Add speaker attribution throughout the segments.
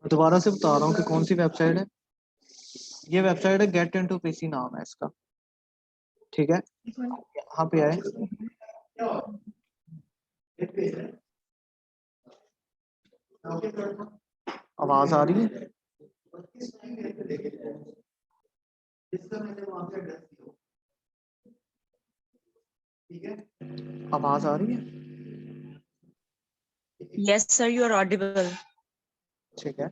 Speaker 1: दोबारा से बता रहा हूँ कि कौन सी वेबसाइट है। ये वेबसाइट है गेट इनटू पीसी नाम है इसका। ठीक है, यहाँ पे आए। आवाज आ रही है? आवाज आ रही है?
Speaker 2: Yes, sir, you are audible.
Speaker 1: ठीक है,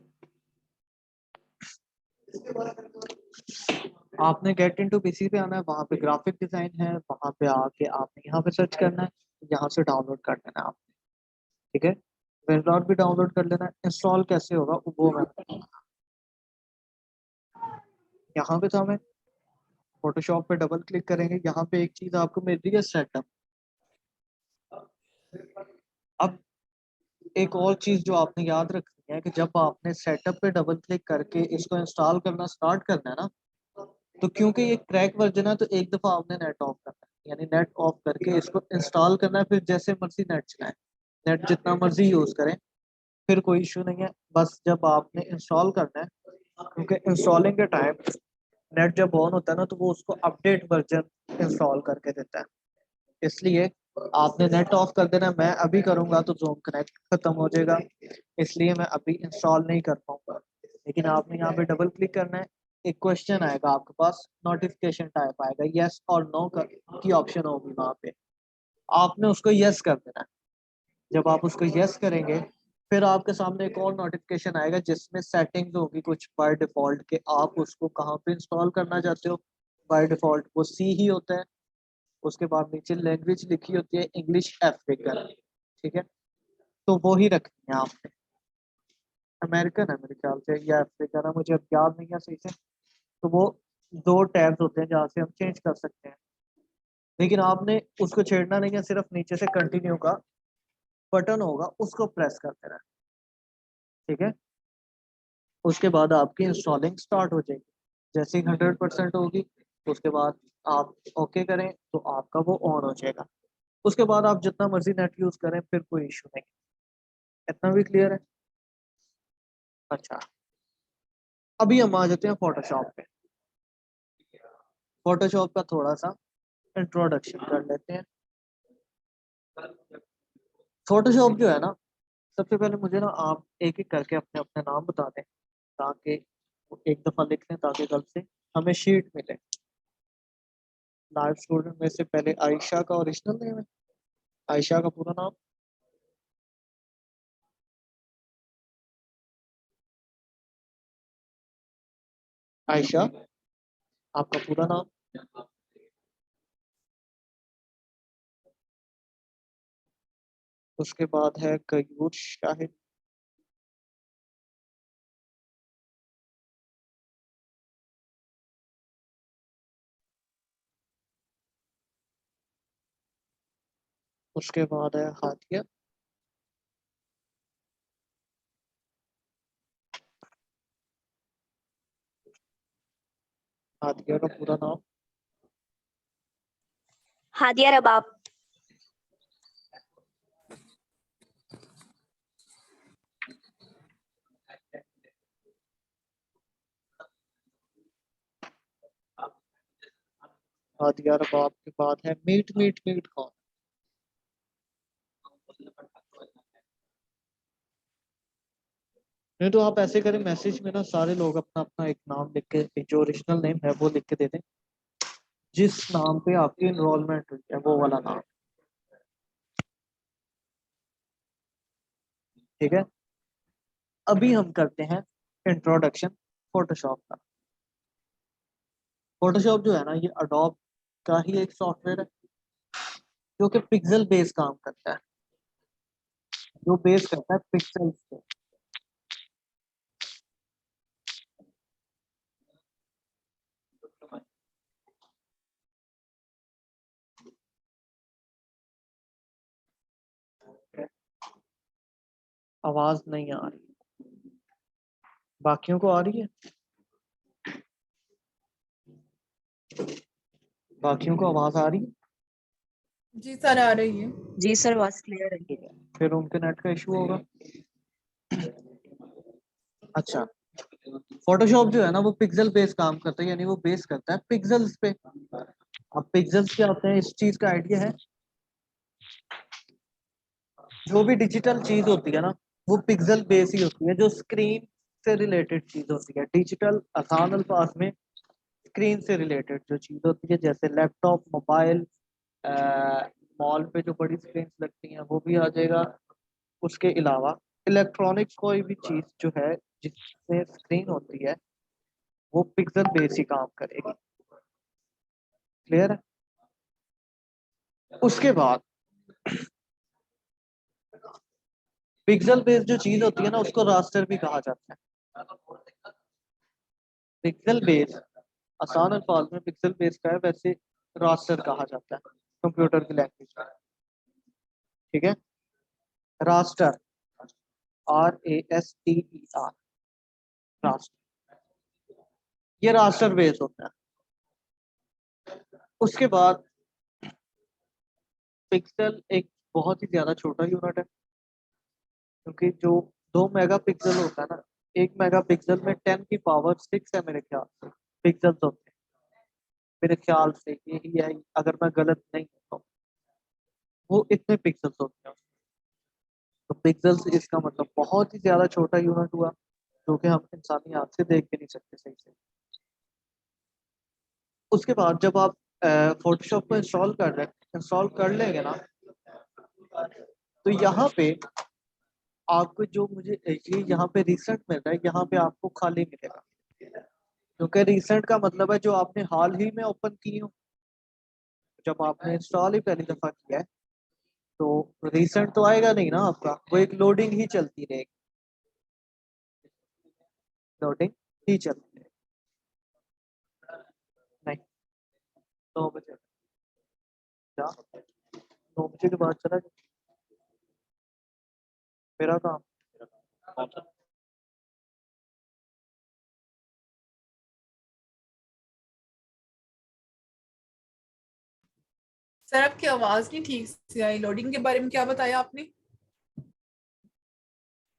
Speaker 1: आपने गेट इनटू पीसी पे आना है, वहां पे ग्राफिक डिजाइन है, वहां पे आके आपने यहाँ पे सर्च करना है, यहाँ से डाउनलोड कर लेना है आपने। ठीक है, विंडोज भी डाउनलोड कर लेना है। इंस्टॉल कैसे होगा वो मैं बताऊंगा। यहाँ पे तो हमें फोटोशॉप पे डबल क्लिक करेंगे, यहाँ पे एक चीज आपको मिल रही है सेटअप। अब एक और चीज जो आपने याद रखनी है कि जब आपने सेटअप पे डबल क्लिक करके इसको इंस्टॉल करना स्टार्ट करना है ना, तो क्योंकि ये क्रैक वर्जन है तो एक दफा आपने नेट ऑफ करना है, यानी नेट ऑफ करके इसको इंस्टॉल करना है। फिर जैसे मर्जी नेट चलाएं, नेट जितना मर्जी यूज करें, फिर कोई इशू नहीं है। बस जब आपने इंस्टॉल करना है, क्योंकि इंस्टॉलिंग के टाइम नेट जब ऑन होता है ना तो वो उसको अपडेट वर्जन इंस्टॉल करके देता है, इसलिए आपने नेट ऑफ कर देना। मैं अभी करूंगा तो जूम कनेक्ट खत्म हो जाएगा, इसलिए मैं अभी इंस्टॉल नहीं कर पाऊंगा। लेकिन आपने यहाँ पे डबल क्लिक करना है, एक क्वेश्चन आएगा आपके पास, नोटिफिकेशन टाइप आएगा, यस और नो की ऑप्शन होगी वहां पे, आपने उसको यस कर देना है। जब आप उसको यस करेंगे, फिर आपके सामने एक और नोटिफिकेशन आएगा जिसमें सेटिंग्स होगी कुछ बाय डिफॉल्ट के, आप उसको कहाँ पे इंस्टॉल करना चाहते हो। बाय डिफॉल्ट वो सी ही होता है, उसके बाद नीचे लैंग्वेज लिखी होती है इंग्लिश अफ्रीकन। ठीक है, तो वो ही रखनी है आपने। अमेरिकन है मेरे ख्याल से या अफ्रीकन है, मुझे अब याद नहीं है सही से। तो वो दो टैब्स होते हैं जहाँ से हम चेंज कर सकते हैं, लेकिन आपने उसको छेड़ना नहीं है, सिर्फ नीचे से कंटिन्यू का बटन होगा उसको प्रेस करते रहना। ठीक है, उसके बाद आपकी इंस्टॉलिंग स्टार्ट हो जाएगी। जैसे ही 100% होगी, उसके बाद आप ओके करें तो आपका वो ऑन हो जाएगा। उसके बाद आप जितना मर्जी नेट यूज करें, फिर कोई इशू नहीं। इतना भी क्लियर है? अच्छा, अभी हम आ जाते हैं फोटोशॉप पे। फोटोशॉप का थोड़ा सा इंट्रोडक्शन कर लेते हैं। फोटोशॉप जो है ना, सबसे पहले मुझे ना आप एक एक करके अपने अपने नाम बता दें, ताकि एक दफा लिख लें ताकि कल से हमें शीट मिले। लाइव स्टूडेंट में से पहले आयशा का ओरिजिनल नेम है, आयशा का पूरा नाम। आयशा, आपका पूरा नाम। उसके बाद है कयूर शाहिद। उसके बाद है हादिया। हादिया का पूरा नाम।
Speaker 3: हादिया रबाब।
Speaker 1: हादिया रबाब के बाद है मीट मीट मीट कौन। नहीं तो आप ऐसे करें, मैसेज में ना सारे लोग अपना अपना एक नाम लिख के, जो ओरिजिनल नेम है वो लिख के दे दें, जिस नाम पे आपकी इनरोलमेंट हुई है वो वाला नाम। ठीक है, अभी हम करते हैं इंट्रोडक्शन फोटोशॉप का। फोटोशॉप जो है ना, ये अडोब का ही एक सॉफ्टवेयर है जो कि पिक्सल बेस काम करता है, जो बेस करता है पिक्सल पे। आवाज नहीं आ रही, बाकियों को आ रही है? बाकियों को आवाज आ रही है?
Speaker 4: जी सर आ रही है।
Speaker 2: जी सर, आवाज क्लियर है।
Speaker 1: ठीक है, फिर उनके नेट का इशू होगा। अच्छा, फोटोशॉप जो है ना वो पिक्सल बेस काम करता है, यानी वो बेस करता है पिक्सल्स पे। अब पिक्सल्स क्या होते हैं, इस चीज का आइडिया है? जो भी डिजिटल चीज होती है ना वो पिक्सल बेस ही होती है, जो स्क्रीन से रिलेटेड चीज होती है। डिजिटल आसान अल्फाज में स्क्रीन से रिलेटेड जो चीज होती है, जैसे लैपटॉप, मोबाइल, मॉल पे जो बड़ी स्क्रीन लगती हैं वो भी आ जाएगा। उसके अलावा इलेक्ट्रॉनिक्स कोई भी चीज जो है जिसमें स्क्रीन होती है वो पिक्सल बेस ही काम करेगी। क्लियर है? उसके बाद पिक्सल बेस जो चीज होती है ना उसको रास्टर भी कहा जाता है। पिक्सल बेस आसान अल्फाज में पिक्सल बेस का है, वैसे रास्टर कहा जाता है कंप्यूटर की लैंग्वेज में। ठीक है, रास्टर, RASTER, रास्टर, ये रास्टर बेस होता है। उसके बाद पिक्सल एक बहुत ही ज्यादा छोटा यूनिट है, क्योंकि जो 2 मेगापिक्सल होता है ना, 1 मेगापिक्सल में 10 की पावर 6 है मेरे ख्याल से पिक्सल्स होते हैं। मेरे ख्याल से यही है, अगर मैं गलत नहीं हूँ तो वो इतने पिक्सल्स होते हैं। तो पिक्सल्स इसका मतलब बहुत ही ज्यादा छोटा यूनिट हुआ, जो कि हम इंसानी आंख से देख भी नहीं सकते सही से। उसके बाद जब आप फोटोशॉप को इंस्टॉल कर लेंगे ना, तो यहाँ पे आपको जो मुझे ये यहाँ पे रिसेंट मिल रहा है, यहाँ पे आपको खाली मिलेगा, क्योंकि रिसेंट का मतलब है जो आपने हाल ही में ओपन की हो। जब आपने इंस्टॉल ही पहली दफा किया है तो रिसेंट तो आएगा नहीं ना आपका, वो एक लोडिंग ही चलती रहेगी, लोडिंग ही चलती रहेगी। नहीं, 9 बजे, क्या 9 बजे के बाद चला जाए? मेरा काम कौन सा?
Speaker 4: सर आपकी आवाज नहीं ठीक से आई। लोडिंग के बारे में क्या बताया आपने?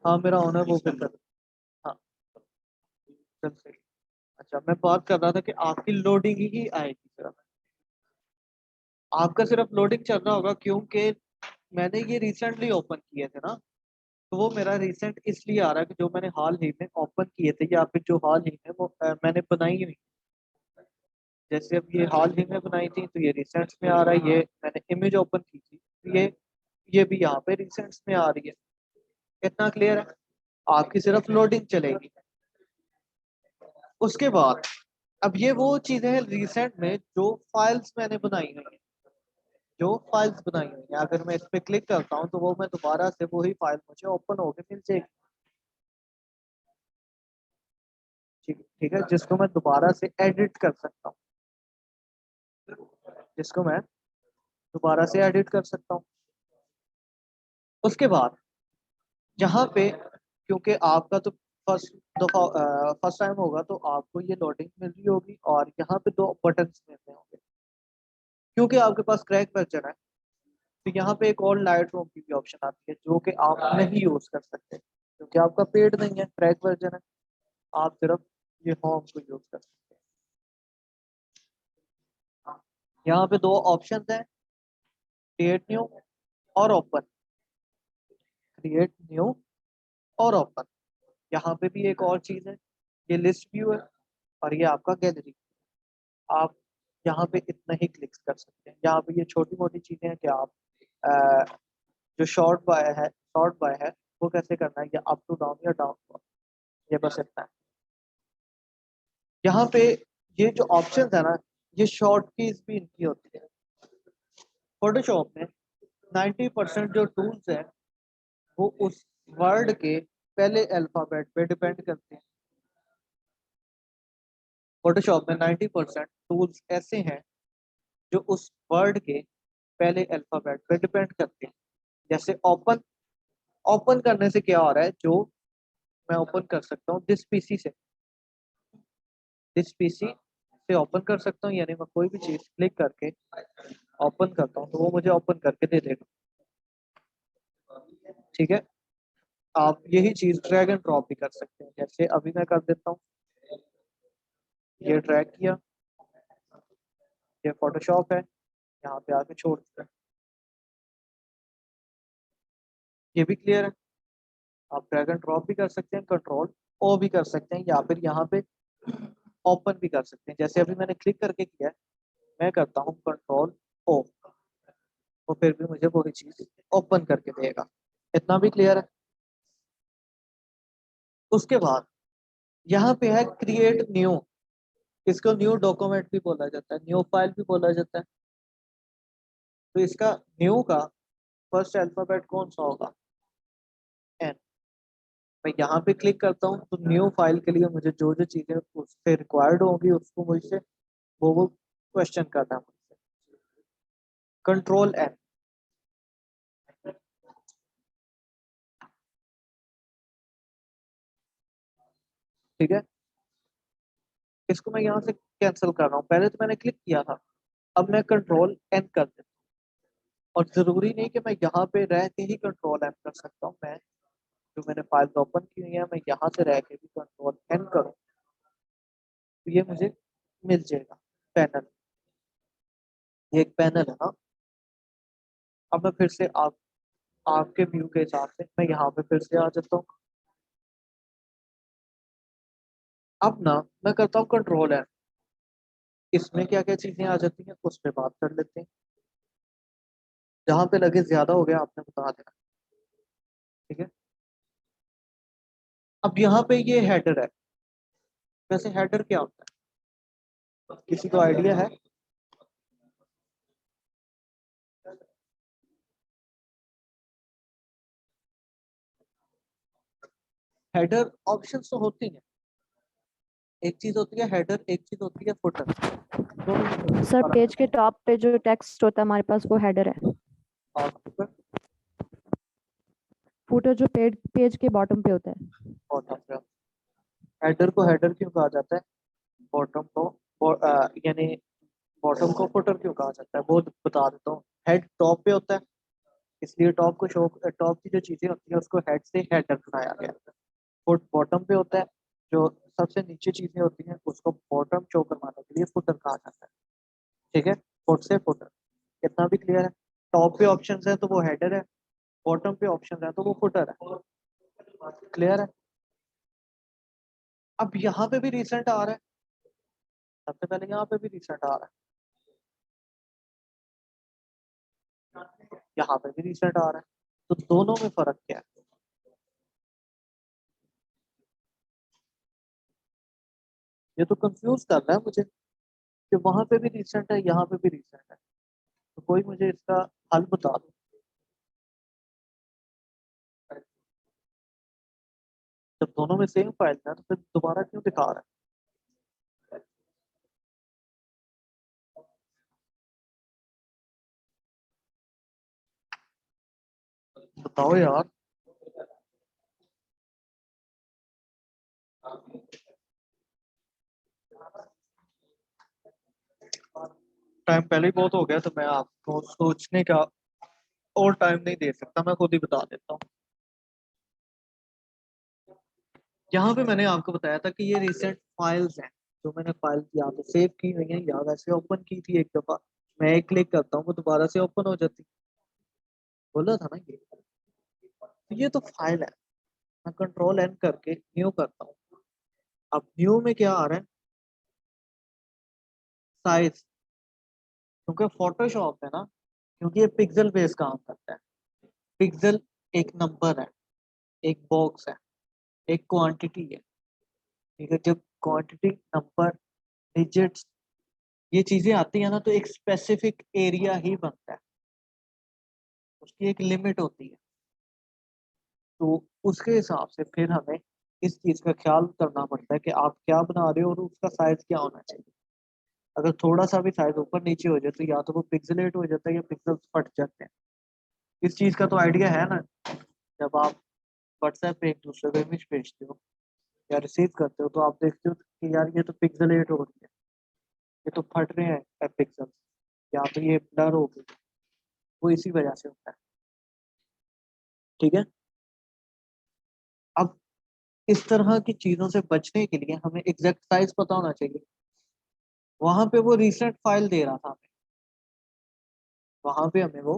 Speaker 1: हाँ मेरा ऑनर वो फिर कर। हाँ, चल सही। अच्छा, मैं बात कर रहा था कि आपकी लोडिंग ही आएगी सिर्फ, आपका सिर्फ लोडिंग चल रहा होगा, क्योंकि मैंने ये रिसेंटली ओपन किए थे ना, तो वो मेरा रिसेंट इसलिए आ रहा है कि जो मैंने हाल ही में ओपन किए थे या फिर जो हाल ही में वो मैंने बनाई हुई, जैसे अब ये हाल ही में बनाई थी तो ये रिसेंट्स में आ रहा है। ये मैंने इमेज ओपन की थी तो ये भी यहाँ पे रिसेंट्स में आ रही है। इतना क्लियर है? आपकी सिर्फ लोडिंग चलेगी। उसके बाद अब ये वो चीजें हैं रिसेंट में जो फाइल्स मैंने बनाई हुई हैं, जो फाइल्स बनाई हुई हैं, अगर मैं इस पे क्लिक करता हूँ तो वो मैं दोबारा से वही फाइल मुझे ओपन होके मिल जाएगी। ठीक ठीक है, जिसको मैं दोबारा से एडिट कर सकता हूँ, जिसको मैं दोबारा से एडिट कर सकता हूँ। उसके बाद यहाँ पे क्योंकि आपका तो फर्स्ट टाइम होगा तो आपको ये लोडिंग मिल रही होगी, और यहाँ पे 2 बटन्स मिल रहे होंगे, क्योंकि आपके पास क्रैक वर्जन है। तो यहाँ पे एक और लाइट रूम की भी ऑप्शन आती है, जो कि आप नहीं यूज कर सकते क्योंकि आपका पेड नहीं है, क्रैक वर्जन है। आप सिर्फ ये होम को यूज कर सकते हैं। यहाँ पे 2 ऑप्शन हैं, क्रिएट न्यू और ओपन। क्रिएट न्यू और ओपन। यहाँ पे भी एक और चीज है, ये लिस्ट व्यू है और ये आपका गैलरी। आप यहाँ पे इतना ही क्लिक कर सकते हैं। यहाँ पे ये छोटी मोटी चीजें हैं कि आप जो शॉर्ट बाय है वो कैसे करना है, या अप टू डाउन या डाउन, ये बस इतना है। यहाँ पे ये जो ऑप्शन है ना, ये शॉर्ट कीज भी इनकी होती है। फोटोशॉप में 90% जो टूल्स हैं वो उस वर्ड के पहले अल्फाबेट पे डिपेंड करते हैं। फोटोशॉप में 90% टूल्स ऐसे हैं जो उस वर्ड के पहले अल्फाबेट पे डिपेंड करते हैं। जैसे ओपन, ओपन करने से क्या हो रहा है, जो मैं ओपन कर सकता हूँ दिस पीसी से, दिस पीसी से ओपन कर सकता हूँ, यानी मैं कोई भी चीज क्लिक करके ओपन करता हूँ तो वो मुझे ओपन करके दे देगा। ठीक है, आप यही चीज ड्रैग एंड ड्रॉप भी कर सकते हैं। जैसे अभी मैं कर देता हूँ, ये ड्रैग किया, ये फोटोशॉप है, यहाँ पे आके छोड़ दिया। ये भी क्लियर है। आप ड्रैग एंड ड्रॉप भी कर सकते हैं, कंट्रोल ओ भी कर सकते हैं, या फिर यहाँ पे ओपन भी कर सकते हैं। जैसे अभी मैंने क्लिक करके किया है, मैं करता हूँ कंट्रोल ओ, तो फिर भी मुझे वही चीज ओपन करके देगा। इतना भी क्लियर है। उसके बाद यहाँ पे है क्रिएट न्यू। इसको न्यू डॉक्यूमेंट भी बोला जाता है, न्यू फाइल भी बोला जाता है। तो इसका न्यू का फर्स्ट अल्फाबेट कौन सा होगा? एन। मैं यहाँ पे क्लिक करता हूँ तो न्यू फाइल के लिए मुझे जो जो चीजें उससे रिक्वायर्ड होंगी उसको मुझसे वो क्वेश्चन करना है मुझसे। Control N. ठीक है, इसको मैं यहाँ से कैंसिल कर रहा हूँ। पहले तो मैंने क्लिक किया था, अब मैं कंट्रोल एन कर देता हूँ। और जरूरी नहीं कि मैं यहाँ पे रह के ही कंट्रोल एन कर सकता हूँ। मैं जो मैंने फाइल ओपन की हुई है, मैं यहाँ से रह के भी कंट्रोल एन करूँ तो ये मुझे मिल जाएगा पैनल। ये एक पैनल है ना। अब मैं फिर से आपके व्यू के हिसाब से मैं यहाँ पे फिर से आ जाता हूँ। अब ना मैं करता हूँ कंट्रोल एन। इसमें क्या क्या चीजें आ जाती हैं उस पर बात कर लेते हैं। जहाँ पे लगे ज्यादा हो गया आपने बता देना। ठीक है, अब यहाँ पे ये हेडर है। वैसे हेडर क्या होता है, किसी को आइडिया है? हेडर ऑप्शंस तो होती हैं। एक चीज होती है हेडर, एक चीज होती है फुटर। दोनों में
Speaker 3: सर
Speaker 1: फर्क
Speaker 3: पेज के टॉप पे जो टेक्स्ट होता है हमारे पास वो हेडर है।
Speaker 1: है। और footer
Speaker 3: फुटर जो पेज के बॉटम पे होता है।
Speaker 1: बॉटम पे। हेडर को हेडर क्यों कहा जाता है? बॉटम को यानी बॉटम को फुटर क्यों कहा जाता है वो बता देता हूँ। हेड टॉप पे होता है, इसलिए टॉप को शो, टॉप की जो चीजें होती है उसको हेड से हेडर बनाया गया है। फुट बॉटम पे होता है, जो सबसे नीचे चीजें होती हैं उसको बॉटम शो करवाने के लिए फुटर कहा जाता है। ठीक है, फुट से फुटर। कितना भी क्लियर है? टॉप पे ऑप्शन है तो वो हेडर है, बॉटम पे ऑप्शन है तो वो फुटर है। क्लियर है? अब यहाँ पे भी रिसेंट आ रहा है, सबसे पहले यहाँ पे भी रिसेंट आ रहा है, यहाँ पे भी रिसेंट आ रहा है। तो दोनों में फर्क क्या है? ये तो कंफ्यूज कर रहा है मुझे कि वहां पे भी रिसेंट है, यहाँ पे भी रिसेंट है। तो कोई मुझे इसका हल बता दो। जब दोनों में सेम फाइल है तो फिर दोबारा क्यों दिखा रहा है? बताओ यार। टाइम पहले ही बहुत हो गया तो मैं आपको सोचने का और टाइम नहीं दे सकता, मैं खुद ही बता देता हूँ। यहाँ पे मैंने आपको बताया था कि ये रिसेंट फाइल्स हैं, जो मैंने फाइल या तो सेव की हुई है या वैसे ओपन की थी एक दफा। मैं एक क्लिक करता हूँ वो दोबारा से ओपन हो जाती। बोला था ना ये। तो ये तो फाइल है। मैं कंट्रोल एन करके न्यू करता हूँ। अब न्यू में क्या आ रहा है? साइज। क्योंकि फोटोशॉप है ना, क्योंकि ये पिक्सल बेस काम करता है। पिक्सल एक नंबर है, एक बॉक्स है, एक क्वांटिटी है। ठीक है, जब क्वांटिटी, नंबर, डिजिट्स ये चीजें आती है ना तो एक स्पेसिफिक एरिया ही बनता है, उसकी एक लिमिट होती है। तो उसके हिसाब से फिर हमें इस चीज का ख्याल करना पड़ता है कि आप क्या बना रहे हो और उसका साइज क्या होना चाहिए। अगर थोड़ा सा भी साइज ऊपर नीचे हो जाए तो या तो वो पिक्सलेट हो जाता है या पिक्सल्स फट जाते हैं। इस चीज का तो आइडिया है ना। जब आप व्हाट्सएप पे एक दूसरे को इमेज भेजते हो या रिसीव करते हो तो आप देखते हो कि यार ये तो पिक्सलेट हो रही है, ये तो फट रहे हैं पिक्सल, या तो ये ब्लर हो गई। वो इसी वजह से होता है। ठीक है, इस तरह की चीजों से बचने के लिए हमें एग्जैक्ट साइज पता होना चाहिए। वहां पे वो रिसेंट फाइल दे रहा था हमें, वहां पे हमें वो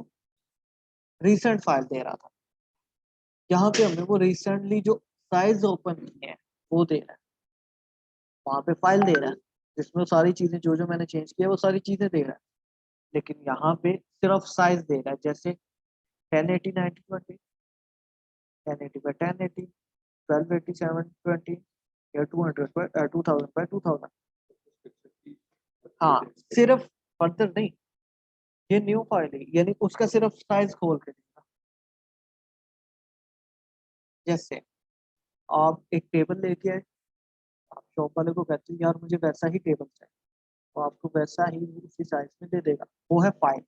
Speaker 1: रिसेंट फाइल दे रहा था, यहाँ पे हमें वो रिसेंटली जो साइज ओपन किए हैं वो दे रहा है। वहां पे फाइल दे रहा है जिसमें वो सारी चीजें जो जो मैंने चेंज किया वो सारी चीजें दे रहा है, लेकिन यहाँ पे सिर्फ साइज दे रहा है, जैसे 1080 1920, 1080 बाई 1080, 1280 720 या 200 बाई 2000 बाई 2000। हाँ, सिर्फ फर्दर नहीं, ये न्यू फाइल है, यानी उसका सिर्फ साइज खोल के देगा। जैसे आप एक टेबल लेके आए, आप शॉप वाले को कहते हैं यार मुझे वैसा ही टेबल चाहिए, तो आपको वैसा ही उसी साइज में दे देगा, वो है फाइल।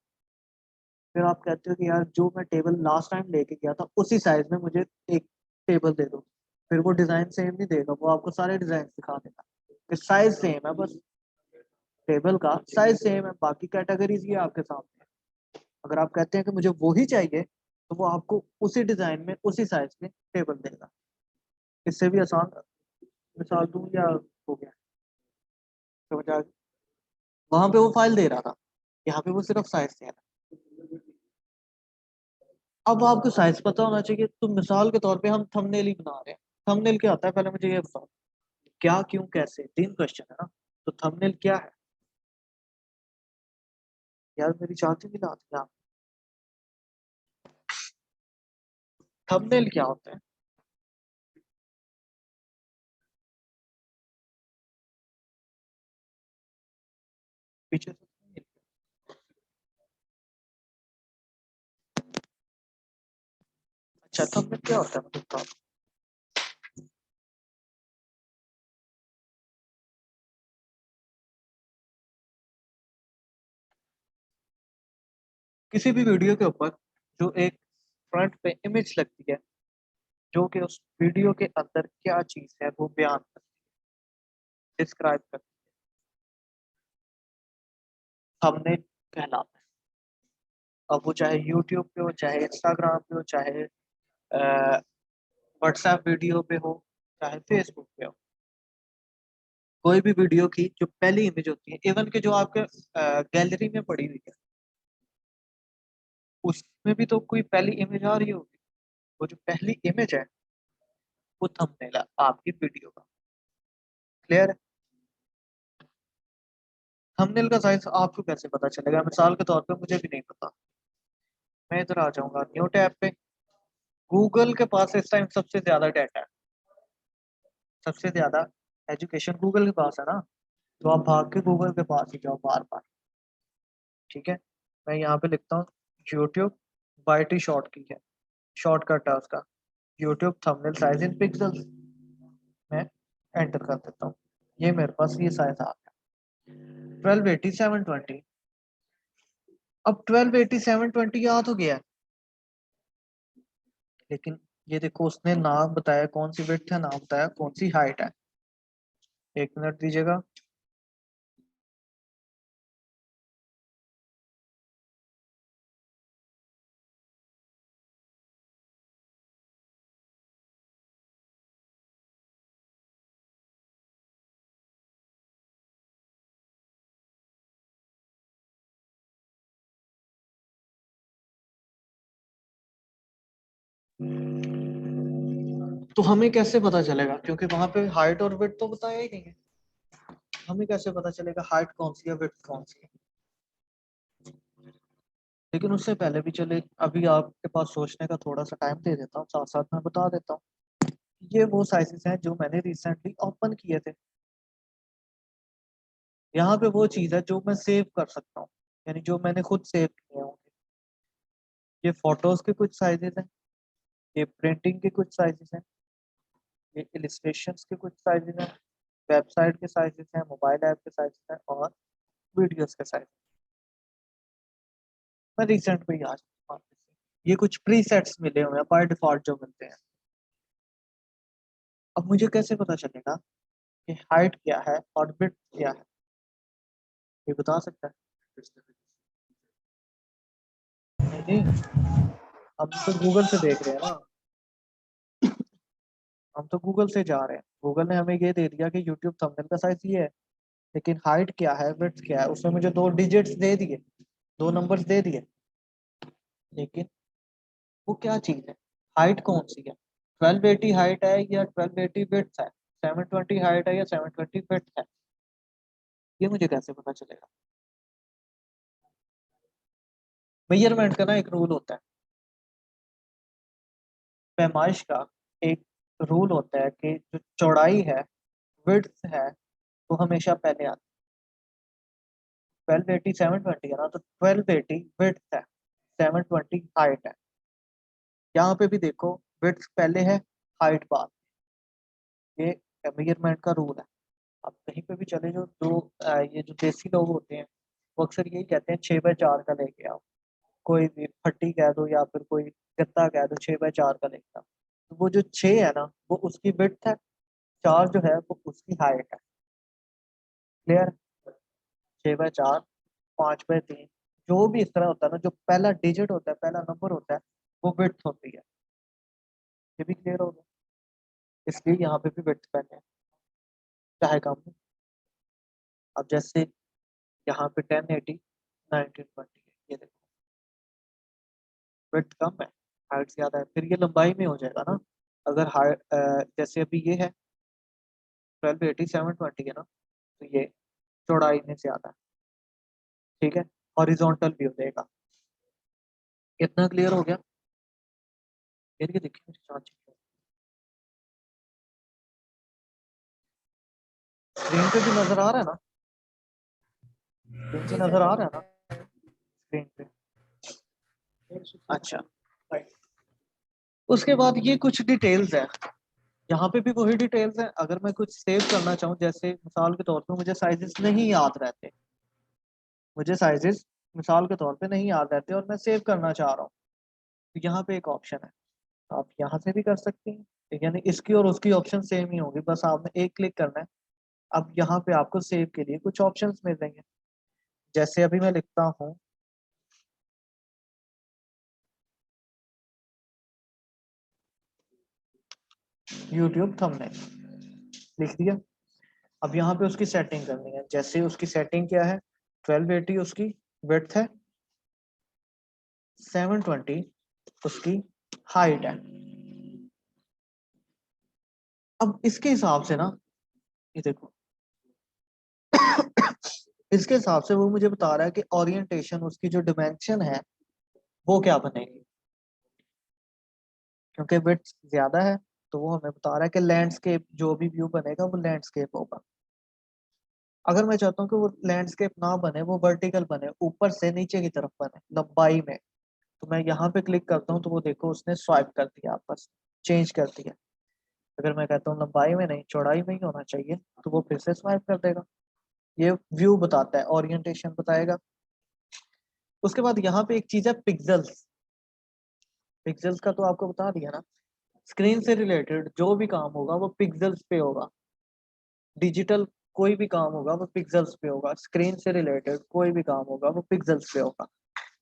Speaker 1: फिर आप कहते हो कि यार जो मैं टेबल लास्ट टाइम लेके गया था उसी साइज में मुझे एक टेबल दे दो, फिर वो डिजाइन सेम नहीं देगा, वो आपको सारे डिजाइन दिखा देगा कि साइज सेम है, बस टेबल का साइज सेम है, बाकी कैटेगरीज ये आपके सामने है। अगर आप कहते हैं कि मुझे वो ही चाहिए तो वो आपको उसी डिजाइन में उसी साइज में टेबल देगा। इससे भी आसान मिसाल दूं या हो गया समझ आ गई? वहां पे वो फाइल दे रहा था, यहाँ पे वो सिर्फ साइज दे रहा है। अब आपको साइज पता होना चाहिए, तो मिसाल के तौर पे हम थंबनेल ही बना रहे हैं। थंबनेल क्या होता है, पहले मुझे ये बताओ, क्या क्यों कैसे, तीन क्वेश्चन है ना। तो थंबनेल क्या है यार, मेरी चाहती भी ना आती आप। थंबनेल क्या होता है? पीछे से thumbnail। अच्छा, थंबनेल क्या होता है मतलब बताओ। किसी भी वीडियो के ऊपर जो एक फ्रंट पे इमेज लगती है, जो कि उस वीडियो के अंदर क्या चीज है वो बयान करती है, डिस्क्राइब करती है, थंबनेल कहलाता है। अब वो चाहे यूट्यूब पे हो, चाहे इंस्टाग्राम पे हो, चाहे व्हाट्सएप वीडियो पे हो, चाहे फेसबुक पे हो, कोई भी वीडियो की जो पहली इमेज होती है, इवन के जो आपके गैलरी में पड़ी हुई है, उसमें भी तो कोई पहली इमेज आ रही होगी, वो जो पहली इमेज है वो थंबनेल है आपकी वीडियो का। क्लियर है? थंबनेल का साइज आपको कैसे पता चलेगा? मिसाल के तौर पे मुझे भी नहीं पता, मैं इधर आ जाऊंगा न्यू टैब पे। गूगल के पास इस टाइम सबसे ज्यादा डाटा है, सबसे ज्यादा एजुकेशन गूगल के पास है ना, तो आप भाग के गूगल के पास ही जाओ बार बार। ठीक है, मैं यहाँ पे लिखता हूँ यूट्यूब, बाई शॉर्ट की है, शॉर्टकट है उसका, YouTube thumbnail size in pixels. मैं एंटर कर देता हूँ, ये मेरे पास ये साइज आ गया 1280 720। अब 1280 720 याद हो गया है, लेकिन ये देखो उसने नाम बताया कौन सी विड्थ है, नाम बताया कौन सी हाइट है। एक मिनट दीजिएगा। तो हमें कैसे पता चलेगा, क्योंकि वहां पे हाइट और विड्थ तो बताया ही नहीं है, हमें कैसे पता चलेगा हाइट कौन सी है विड्थ कौन सी है? लेकिन उससे पहले भी चले, अभी आपके पास सोचने का थोड़ा सा टाइम दे देता हूँ, साथ साथ मैं बता देता हूँ। ये वो साइजेस हैं जो मैंने रिसेंटली ओपन किए थे। यहाँ पे वो चीज़ है जो मैं सेव कर सकता हूँ, यानी जो मैंने खुद सेव किए होंगे। ये फोटोज के कुछ साइजेस हैं, ये प्रिंटिंग के कुछ साइजेस हैं, ये इलिस्ट्रेशंस के कुछ साइजेस हैं, वेबसाइट के साइजेस हैं, मोबाइल ऐप के साइजेस हैं, और वीडियोस के साइज। मैं रिसेंट में ही आज ये कुछ प्रीसेट्स मिले हुए हैं बाय डिफॉल्ट जो मिलते हैं। अब मुझे कैसे पता चलेगा कि हाइट क्या है और विड्थ क्या है, ये बता सकता है? नहीं नहीं, हम तो गूगल से देख रहे हैं ना। हम तो गूगल से जा रहे हैं, गूगल ने हमें ये दे दिया कि यूट्यूब थंबनेल का साइज ये है, लेकिन हाइट क्या है, विड्थ क्या है, उसने मुझे 2 डिजिट्स दे दिए, 2 नंबर्स दे दिए, लेकिन वो क्या चीज है, हाइट कौन सी है, 1280 हाइट है या 1280 विड्थ है, 720 हाइट है या 720 विड्थ है, ये मुझे कैसे पता चलेगा। मेजरमेंट का ना एक रूल होता है, पैमाइश का एक रूल होता है कि जो चौड़ाई है, विड्थ है, वो हमेशा पहले आती है। 1280 720 है ना, तो 1280 विड्थ है, 720 हाइट है। यहाँ पे भी देखो, विड्थ पहले है, हाइट बाद, ये मेजरमेंट का रूल है। आप कहीं पे भी चले जाओ, जो ये जो देसी लोग होते हैं, वो अक्सर यही कहते हैं 6x4 का लेके आओ, कोई भी फट्टी कह दो या फिर कोई गत्ता कह दो, 6x4 का लेके आओ। तो वो जो 6 है ना, वो उसकी विड्थ है, 4 जो है वो उसकी हाइट है। क्लियर। 6x4, 5x3, जो भी इस तरह होता है ना, जो पहला डिजिट होता है, पहला नंबर होता है, वो विड्थ होती है। ये भी क्लियर होगा, इसलिए यहाँ पे भी विड्थ पहले है, चाहे कम हो। अब जैसे यहाँ पे 1080 1920 है, ये देखो विड्थ कम है, हाइट ज्यादा है, फिर ये लंबाई में हो जाएगा ना। अगर हाइट जैसे अभी ये है 1280 720 है ना, तो ये चौड़ाई में ज्यादा है, ठीक है, हॉरिजॉन्टल भी हो जाएगा। इतना क्लियर हो गया। फिर ये देखिए मुझे जांच स्क्रीन पे भी नजर आ रहा है ना, स्क्रीन पे
Speaker 4: जी
Speaker 1: नजर आ
Speaker 4: सर।
Speaker 1: रहा है ना, स्क्रीन पे। अच्छा, उसके बाद ये कुछ डिटेल्स है, यहाँ पे भी वही डिटेल्स है। अगर मैं कुछ सेव करना चाहूँ, जैसे मिसाल के तौर पे मुझे साइजेस नहीं याद रहते, मुझे साइजेस मिसाल के तौर पे नहीं याद रहते और मैं सेव करना चाह रहा हूँ, तो यहाँ पे एक ऑप्शन है, आप यहाँ से भी कर सकती हैं, यानी इसकी और उसकी ऑप्शन सेम ही होगी, बस आपने एक क्लिक करना है। अब यहाँ पे आपको सेव के लिए कुछ ऑप्शंस मिल जाएंगे, जैसे अभी मैं लिखता हूँ यूट्यूब थंबनेल, लिख दिया। अब यहाँ पे उसकी सेटिंग करनी है, जैसे उसकी सेटिंग क्या है, 1280 उसकी विड्थ है, 720 उसकी हाइट है। अब इसके हिसाब से ना, ये देखो इसके हिसाब से वो मुझे बता रहा है कि ओरिएंटेशन, उसकी जो डिमेंशन है वो क्या बनेगी, क्योंकि विड्थ ज्यादा है, तो वो हमें बता रहा है कि लैंडस्केप जो भी व्यू बनेगा वो लैंडस्केप होगा। अगर मैं चाहता हूँ कि वो लैंडस्केप ना बने, वो वर्टिकल बने, ऊपर से नीचे की तरफ बने लंबाई में, तो मैं यहाँ पे क्लिक करता हूँ, तो वो देखो उसने स्वाइप कर दिया, आपस चेंज कर दिया। अगर मैं कहता हूँ लंबाई में नहीं, चौड़ाई में ही होना चाहिए, तो वो फिर से स्वाइप कर देगा। ये व्यू बताता है, ओरिएंटेशन बताएगा। उसके बाद यहाँ पे एक चीज है पिक्सल्स, पिक्सल्स का तो आपको बता दिया ना, स्क्रीन से रिलेटेड जो भी काम होगा वो पिक्सल्स पे होगा, डिजिटल कोई भी काम होगा वो पिक्सल्स पे होगा, स्क्रीन से रिलेटेड कोई भी काम होगा वो पिक्सल्स पे होगा।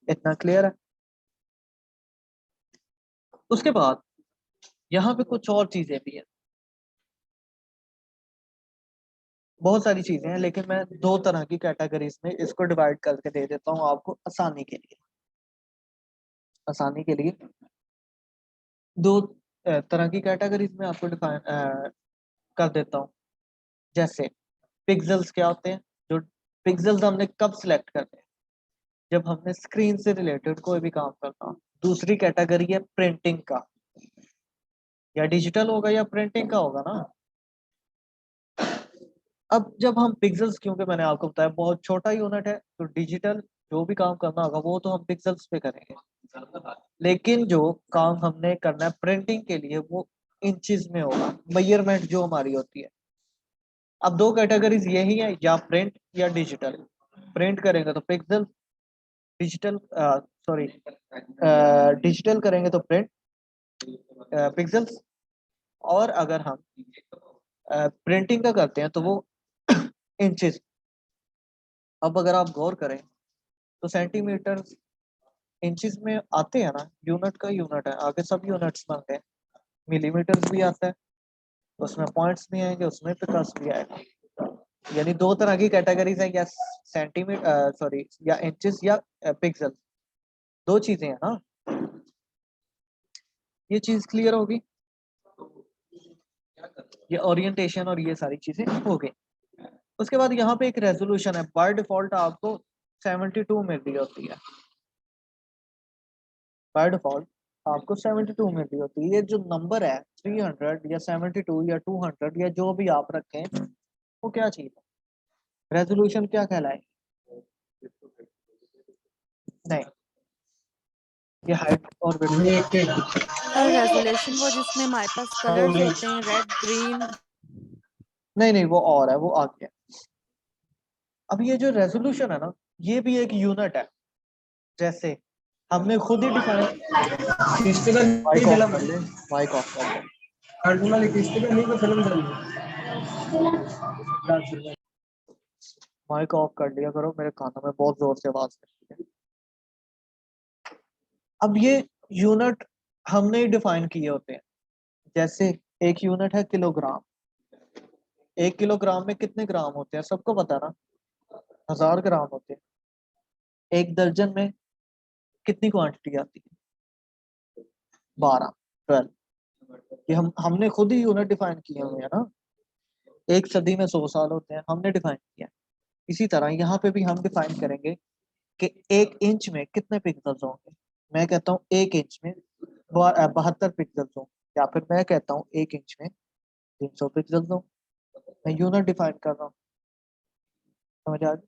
Speaker 1: इतना क्लियर है। उसके बाद यहाँ पे कुछ और चीजें भी हैं, बहुत सारी चीजें हैं, लेकिन मैं 2 तरह की कैटेगरीज में इसको डिवाइड करके दे देता हूँ आपको आसानी के लिए, आसानी के लिए 2 तरह की कैटेगरीज में आपको डिफाइन कर देता हूँ। जैसे पिक्सल्स क्या होते हैं, जो पिक्सल्स हमने कब सिलेक्ट करते हैं, जब हमने स्क्रीन से रिलेटेड कोई भी काम करना हो। दूसरी कैटेगरी है प्रिंटिंग का, या डिजिटल होगा या प्रिंटिंग का होगा ना। अब जब हम पिक्सल्स, क्योंकि मैंने आपको बताया बहुत छोटा यूनिट है, तो डिजिटल जो भी काम करना होगा वो तो हम पिक्सल्स पे करेंगे, लेकिन जो काम हमने करना है प्रिंटिंग के लिए वो इंचेस में होगा, मेजरमेंट जो हमारी होती है। अब 2 कैटेगरीज यही है, या प्रिंट या डिजिटल। प्रिंट करेंगे तो पिक्सल, डिजिटल सॉरी डिजिटल करेंगे तो प्रिंट पिक्सल्स, और अगर हम प्रिंटिंग का करते हैं तो वो इंचेस। अब अगर आप गौर करें तो सेंटीमीटर इंचेस में आते हैं ना, यूनिट का यूनिट है, आगे सब यूनिट्स बनते हैं, मिलीमीटर भी आता है, उसमें पॉइंट्स भी आएंगे, उसमें पिकस भी आएगा। यानी दो तरह की कैटेगरीज है, या सेंटीमीटर सॉरी या इंचेस या पिक्सल, दो चीजें हैं ना। ये चीज क्लियर होगी, ये ओरिएंटेशन और ये सारी चीजें हो गई। उसके बाद यहाँ पे एक रेजोल्यूशन है, बाय डिफॉल्ट आपको 72 मिल रही होती है, बाय डिफॉल्ट आपको 72 मिल रही होती है। ये जो नंबर है 300 या 72 या 200 या जो भी आप रखें, वो क्या चीज है, रेजोल्यूशन क्या कहलाए? नहीं, ये हाइट और width।
Speaker 3: सर रेजोल्यूशन वो जिसमें हमारे पास कलर्स होते हैं, रेड, ग्रीन।
Speaker 1: नहीं नहीं, वो और है, वो आ गया। अब ये जो रेजोल्यूशन है ना, ये भी एक यूनिट है। जैसे हमने खुद ही डिफाइन, माइक ऑफ कर ले, माइक ऑफ कर लिया करो, मेरे कानों में बहुत जोर से आवाज है। अब ये यूनिट हमने ही डिफाइन किए होते हैं। जैसे एक यूनिट है किलोग्राम, 1 किलोग्राम में कितने ग्राम होते हैं सबको पता है ना, 1000 ग्राम होते हैं। एक दर्जन में कितनी क्वांटिटी आती है? 12, 12। ये हमने खुद ही यूनिट डिफाइन किए हुए हैं ना। एक सदी में 100 साल होते हैं, हमने डिफाइन किया। इसी तरह यहाँ पे भी हम डिफाइन करेंगे कि 1 इंच में कितने पिक्सल्स होंगे। मैं कहता हूँ 1 इंच में 72 पिक्सल्स होंगे, या फिर मैं कहता हूँ 1 इंच में 300 पिक्सल्स हों। मैं यूनिट डिफाइन कर रहा हूँ, समझ आ गई?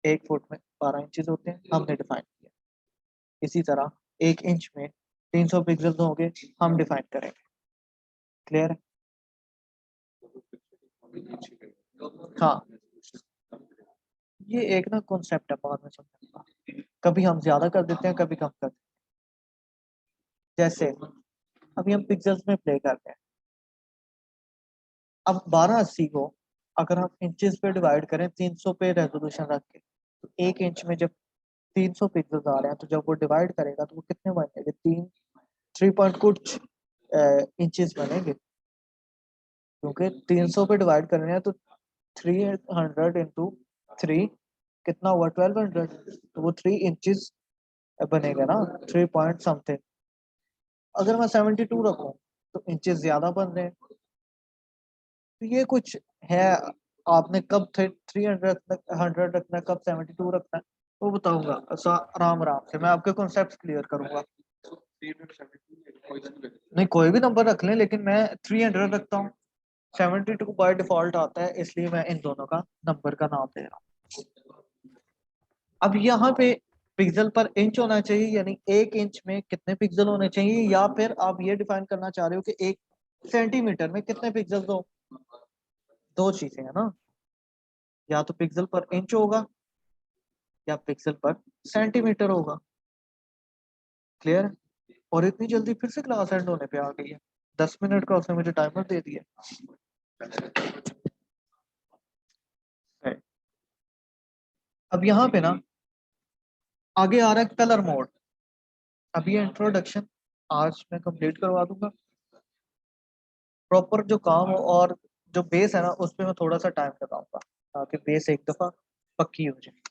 Speaker 1: 1 फुट में 12 इंचेस होते हैं, हमने डिफाइन किया। इसी तरह 1 इंच में 300 पिक्सल्स होंगे, हम डिफाइन करेंगे। क्लियर है? हाँ, ये एक ना कॉन्सेप्ट है, बाद में समझाऊंगा। कभी हम ज्यादा कर देते हैं, कभी कम कर देते हैं। जैसे अभी हम पिक्सल्स में प्ले करते हैं। अब 1280 को अगर हम इंचेस पे डिवाइड करें 300 पे रेजोल्यूशन रख के, तो 1 इंच में जब 300 पिक्सल्स आ रहे हैं, तो जब वो डिवाइड करेगा तो वो कितने बनेंगे? 3 पॉइंट कुछ इंचेस बनेंगे, क्योंकि 300 पे डिवाइड कर रहे हैं। तो 300 इंटू 3 कितना हुआ? 1200। तो वो 3 इंचेस बनेगा ना, 3 पॉइंट समथिंग। अगर मैं 72 रखूं तो इंचेस ज्यादा बन रहे हैं। तो ये कुछ है, आपने कब 300 रखना है, कब 72 रखना है, वो बताऊंगा आराम आराम से। मैं आपके कॉन्सेप्ट क्लियर करूंगा। नहीं, कोई भी नंबर रख लें, लेकिन मैं 300 रखता हूँ। 72 बाय डिफॉल्ट आता है, इसलिए मैं इन दोनों का नंबर का नाम दे रहा हूँ। अब यहाँ पे पिक्सल पर इंच होना चाहिए, यानी 1 इंच में कितने पिक्सल होने चाहिए, या फिर आप ये डिफाइन करना चाह रहे हो कि 1 सेंटीमीटर में कितने पिक्सल हो। दो चीजें है ना, या तो पिक्सल पर इंच होगा या पिक्सल पर सेंटीमीटर होगा। क्लियर? और इतनी जल्दी फिर से क्लास एंड होने पे आ गई है, 10 मिनट का उसने मुझे टाइमर दे दिया। अब यहाँ पे ना आगे आ रहा है कलर मोड। अब ये इंट्रोडक्शन आज मैं कंप्लीट करवा दूंगा, प्रॉपर जो काम हो, और जो बेस है ना उस पर मैं थोड़ा सा टाइम लगाऊंगा, ताकि बेस एक दफा पक्की हो जाए,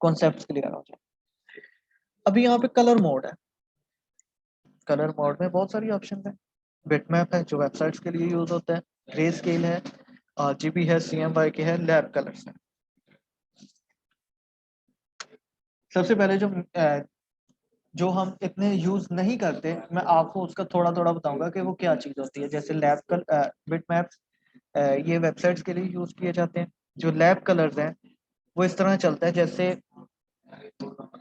Speaker 1: कॉन्सेप्ट क्लियर हो जाए। अभी यहाँ पे कलर मोड है। कलर मोड में बहुत सारी ऑप्शन है। बिटमैप है जो वेबसाइट्स के लिए यूज होता है, ग्रे स्केल है, आरजीबी है, सीएमवाई के है, लैब कलर्स है। सबसे पहले जो हम इतने यूज नहीं करते, मैं आपको उसका थोड़ा थोड़ा बताऊंगा कि वो क्या चीज होती है। जैसे लैब बिटमैप, ये वेबसाइट्स के लिए यूज किए जाते हैं। जो लैब कलर्स हैं वो इस तरह चलता है, जैसे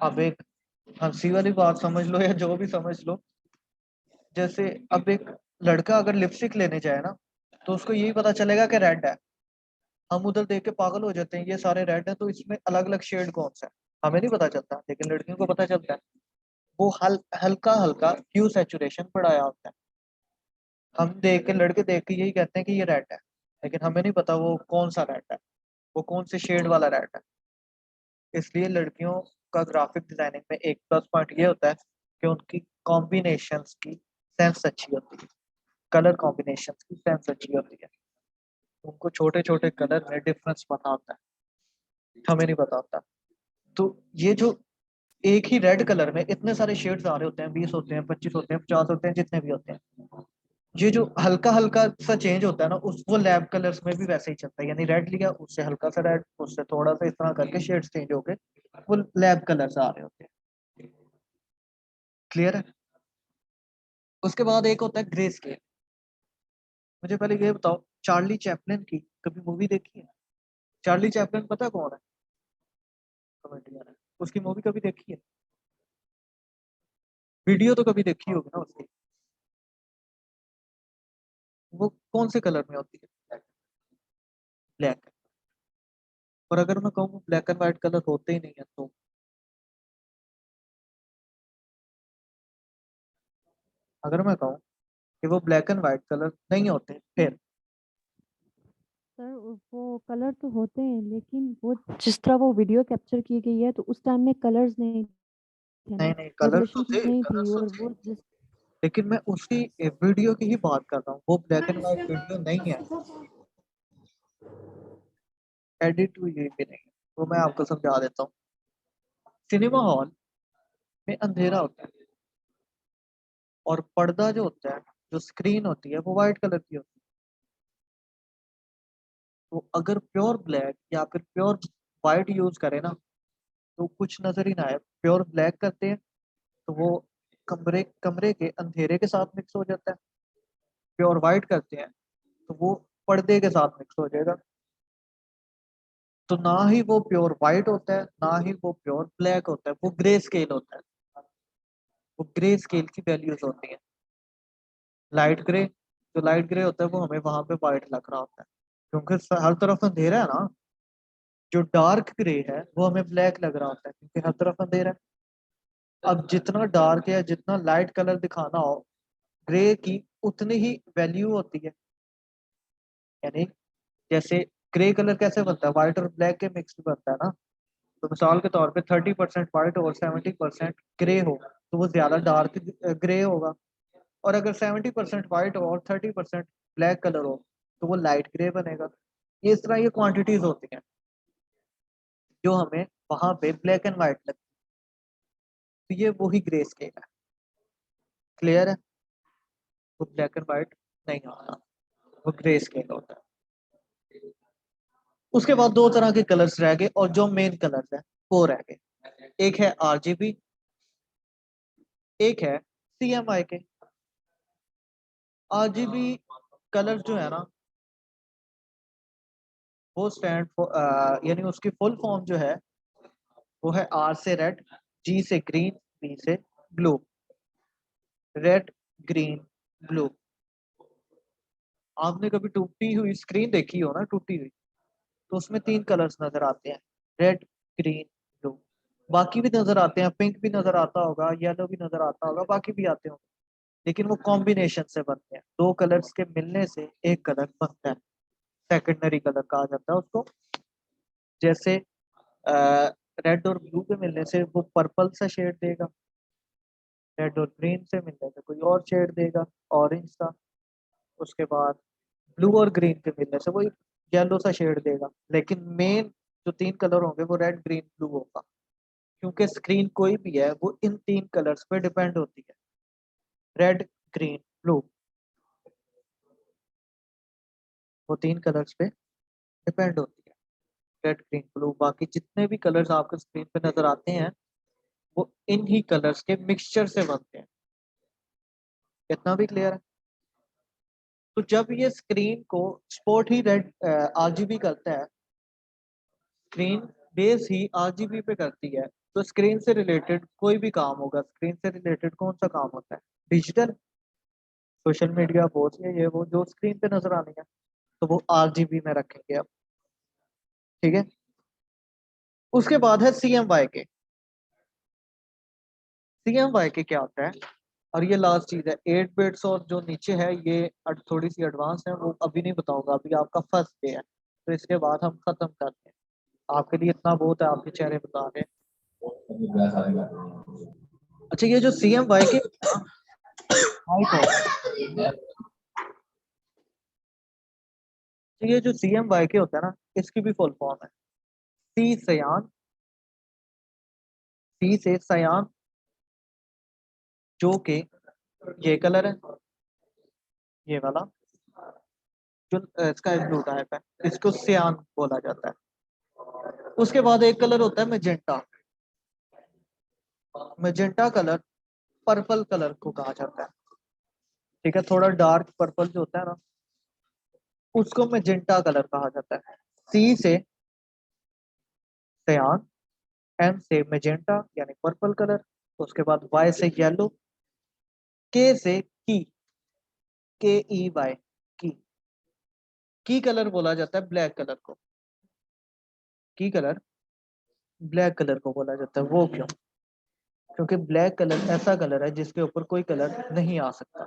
Speaker 1: अब एक हंसी वाली बात समझ लो या जो भी समझ लो। जैसे अब एक लड़का अगर लिपस्टिक लेने जाए ना, तो उसको यही पता चलेगा कि रेड है। हम उधर देख के पागल हो जाते हैं, ये सारे रेड है, तो इसमें अलग अलग शेड कौन सा है हमें नहीं पता चलता, लेकिन लड़कियों को पता चलता है। वो हल्का हल्का ह्यू सैचुरेशन बढ़ाया होता है। हम देख के, लड़के देख के यही कहते हैं कि ये रेड है, लेकिन हमें नहीं पता वो कौन सा रेड है, वो कौन से शेड वाला रेड है। इसलिए लड़कियों का ग्राफिक डिजाइनिंग में एक प्लस पॉइंट ये होता है कि उनकी कॉम्बिनेशंस की सेंस अच्छी होती है। कलर कॉम्बिनेशन की सेंस अच्छी होती है, उनको छोटे छोटे कलर में डिफरेंस पता होता है, हमें नहीं पता होता। तो ये जो एक ही रेड कलर में इतने सारे शेड्स आ रहे होते हैं, 20 होते हैं, 25 होते हैं, 50 होते हैं, जितने भी होते हैं, ये जो हल्का हल्का सा चेंज होता है ना, उस वो लैब कलर्स में भी वैसे ही चलता है। यानी रेड लिया, उससे हल्का सा रेड, उससे थोड़ा सा इस तरह करके शेड्स चेंज हो गए, वो लैब कलर्स आ रहे होते हैं। क्लियर है? उसके बाद एक होता है ग्रे स्केल। मुझे पहले ये बताओ, चार्ली चैपलिन की कभी मूवी देखी है? चार्ली चैपलिन पता कौन है? कॉमेडियन है। उसकी मूवी कभी देखी है? वीडियो तो कभी देखी होगी ना उसकी। वो कौन से कलर में होती है? ब्लैक। और अगर मैं कहूँ ब्लैक एंड व्हाइट कलर होते ही नहीं है, तो अगर मैं कहूँ कि वो ब्लैक एंड व्हाइट कलर नहीं होते, फिर
Speaker 3: सर वो कलर तो होते हैं, लेकिन वो जिस तरह वो वीडियो कैप्चर की गई है तो उस टाइम में कलर्स नहीं थे
Speaker 1: नहीं
Speaker 3: ना,
Speaker 1: नहीं, कलर्स तो
Speaker 3: रेजोल्यूशन
Speaker 1: थे,
Speaker 3: नहीं थी,
Speaker 1: कलर्स तो
Speaker 3: और
Speaker 1: थे,
Speaker 3: वो जिस
Speaker 1: लेकिन मैं उसकी वीडियो की ही बात कर रहा हूँ। वो ब्लैक एंड व्हाइट वीडियो नहीं है, एडिट हुई भी नहीं है। वो मैं आपको समझा देता हूँ। सिनेमा हॉल में अंधेरा होता है, और पर्दा जो होता है, जो स्क्रीन होती है, वो व्हाइट कलर की होती है। तो अगर प्योर ब्लैक या फिर प्योर व्हाइट यूज करें ना, तो कुछ नजर ही ना आए। प्योर ब्लैक करते हैं तो वो कमरे कमरे के अंधेरे के साथ मिक्स हो जाता है। प्योर व्हाइट करते हैं तो वो पर्दे के साथ मिक्स हो जाएगा। तो ना ही वो प्योर व्हाइट होता है, ना ही वो प्योर ब्लैक होता है, वो ग्रे स्केल होता है। वो ग्रे स्केल की वैल्यूज होती हैं। लाइट ग्रे, जो लाइट ग्रे होता है वो हमें वहां पे व्हाइट लग रहा होता है, क्योंकि हर तरफ अंधेरा है ना। जो डार्क ग्रे है वो हमें ब्लैक लग रहा होता है, क्योंकि हर तरफ अंधेरा है। अब जितना डार्क या जितना लाइट कलर दिखाना हो, ग्रे की उतनी ही वैल्यू होती है। यानी जैसे ग्रे कलर कैसे बनता है? व्हाइट और ब्लैक के मिक्स में बनता है ना। तो मिसाल के तौर पे 30% व्हाइट और 70% ग्रे हो, तो वो ज्यादा डार्क ग्रे होगा। और अगर 70% व्हाइट हो और 30% ब्लैक कलर हो, तो वो लाइट ग्रे बनेगा। ये इस तरह ये क्वांटिटीज होती हैं जो हमें वहां पे ब्लैक एंड व्हाइट लगती है। तो ये वही ग्रे स्केल है। क्लियर है? वो ब्लैक एंड व्हाइट नहीं होता, वो ग्रे स्केल होता है। उसके बाद दो तरह के कलर्स रह गए, और जो मेन कलर्स है वो रह गए। एक है आरजीबी, एक है सीएमवाई के। आरजीबी कलर जो है ना, वो स्टैंड फॉर, यानी उसकी फुल फॉर्म जो है वो है आर से रेड, जी से ग्रीन, बी से ब्लू। Red, green, blue. आपने कभी टूटी हुई स्क्रीन देखी हो ना, टूटी हुई, तो उसमें तीन कलर्स नजर आते हैं, रेड, ग्रीन, ब्लू। बाकी भी नजर आते हैं, पिंक भी नजर आता होगा, येलो भी नजर आता होगा, बाकी भी आते होंगे। लेकिन वो कॉम्बिनेशन से बनते हैं, दो कलर्स के मिलने से एक कलर बनता है। सेकेंडरी कलर कहा जाता है उसको। जैसे रेड और ब्लू के मिलने से वो पर्पल सा शेड देगा, रेड और ग्रीन से मिलने से कोई और शेड देगा, ऑरेंज सा। उसके बाद ब्लू और ग्रीन के मिलने से वो येलो सा शेड देगा। लेकिन मेन जो तीन कलर होंगे वो रेड, ग्रीन, ब्लू होगा, क्योंकि स्क्रीन कोई भी है वो इन तीन कलर्स पे डिपेंड होती है, रेड, ग्रीन, ब्लू। वो तीन कलर्स पे डिपेंड होती है, रेड, ग्रीन, ब्लू। बाकी जितने भी कलर्स आपको स्क्रीन पे नजर आते हैं वो इन ही कलर्स के मिक्सचर से बनते हैं। इतना भी क्लियर है? तो जब ये स्क्रीन को स्पॉट ही रेड आरजीबी करता है, स्क्रीन बेस ही आरजीबी पे करती है, तो स्क्रीन से रिलेटेड कोई भी काम होगा, स्क्रीन से रिलेटेड कौन सा काम होता है? डिजिटल, सोशल मीडिया, पोस्ट, ये वो जो स्क्रीन पे नजर आनी है, तो वो आरजीबी में रखेंगे अब। ठीक है? उसके बाद है सीएमवाई के। सीएमवाई के क्या होता है? और ये लास्ट चीज है, 8 बिट्स और जो नीचे है ये थोड़ी सी एडवांस है, वो अभी नहीं बताऊंगा, अभी आपका फर्स्ट डे है, तो इसके बाद हम खत्म करते हैं। आपके लिए इतना बहुत है, आपके चेहरे बता रहे हैं। अच्छा, ये जो सीएमवाई के माइक हो, तो ये जो CMYK होता है ना, इसकी भी फुल फॉर्म है सी सयान, सी से सयान, जो कि ये कलर है, ये वाला जो इसका एक ब्लू टाइप है, इसको सियान बोला जाता है। उसके बाद एक कलर होता है magenta. Magenta colour purple colour को कहा जाता है, ठीक है, थोड़ा डार्क पर्पल जो होता है ना, उसको मैजेंटा कलर कहा जाता है। सी से सियान, एम से मैजेंटा यानी पर्पल कलर, उसके बाद वाई से येलो, के से KEY की कलर बोला जाता है ब्लैक कलर को, की कलर ब्लैक कलर को बोला जाता है। वो क्यों? क्योंकि ब्लैक कलर ऐसा कलर है जिसके ऊपर कोई कलर नहीं आ सकता,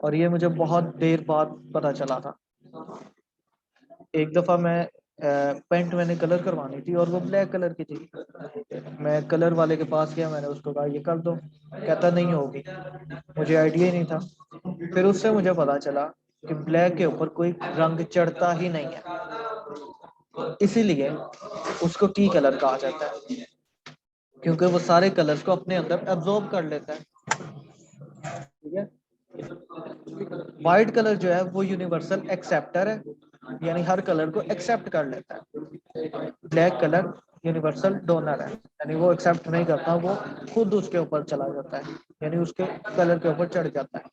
Speaker 1: और ये मुझे बहुत देर बाद पता चला था। एक दफा मैं पेंट मैंने कलर करवानी थी और वो ब्लैक कलर की थी। मैं कलर वाले के पास गया, मैंने उसको कहा ये कर दो, कहता नहीं होगी। मुझे आइडिया ही नहीं था। फिर उससे मुझे पता चला कि ब्लैक के ऊपर कोई रंग चढ़ता ही नहीं है, इसीलिए उसको की कलर कहा जाता है, क्योंकि वो सारे कलर्स को अपने अंदर एब्जॉर्ब कर लेता है, ठीक है। वाइट कलर जो है वो यूनिवर्सल एक्सेप्टर है, यानी हर कलर को एक्सेप्ट कर लेता है। ब्लैक कलर यूनिवर्सल डोनर है, यानी वो एक्सेप्ट नहीं करता, वो खुद उसके ऊपर चला जाता है, यानी उसके कलर के ऊपर चढ़ जाता है।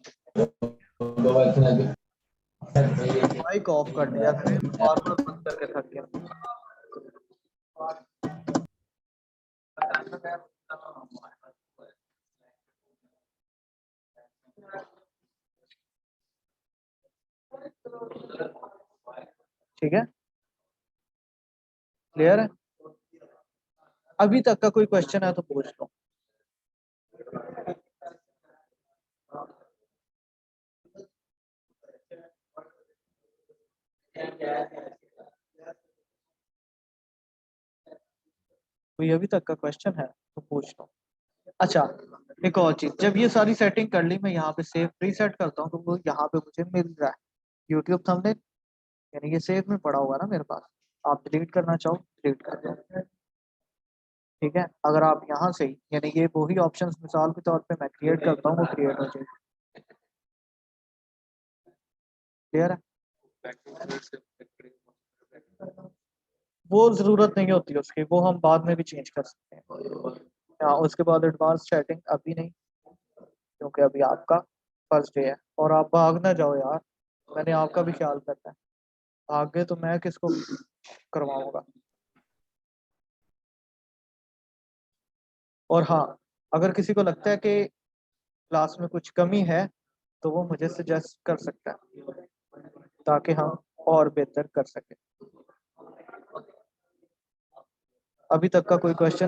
Speaker 1: माइक ऑफ कर दिया मैंने, बार बार बंद करके थक गया। ठीक है, क्लियर है? अभी तक का कोई क्वेश्चन है तो पूछ लो। कोई अभी तक का क्वेश्चन है तो पूछ लो। अच्छा, एक और चीज, जब ये सारी सेटिंग कर ली, मैं यहाँ पे सेव प्रीसेट करता हूँ तो वो यहाँ पे मुझे मिल रहा है यूट्यूब थंबनेल, यानी ये सेव में पड़ा हुआ ना मेरे पास। आप डिलीट करना चाहो डिलीट कर दो, ठीक है। अगर आप यहाँ से ही, यानी ये वही ऑप्शंस मिसाल के तौर पे मैं क्रिएट करता हूँ, वो क्रिएट हो जाएगी। क्लियर है? वो जरूरत नहीं होती उसकी, वो हम बाद में भी चेंज कर सकते हैं। हाँ, उसके बाद एडवांस सेटिंग अभी नहीं, क्योंकि अभी आपका फर्स्ट डे है, और आप भाग ना जाओ यार, मैंने आपका भी ख्याल करना है। आगे तो मैं किसको करवाऊंगा। और हाँ, अगर किसी को लगता है कि क्लास में कुछ कमी है तो वो मुझे सजेस्ट कर सकता है, ताकि हम और बेहतर कर सकें। अभी तक का कोई क्वेश्चन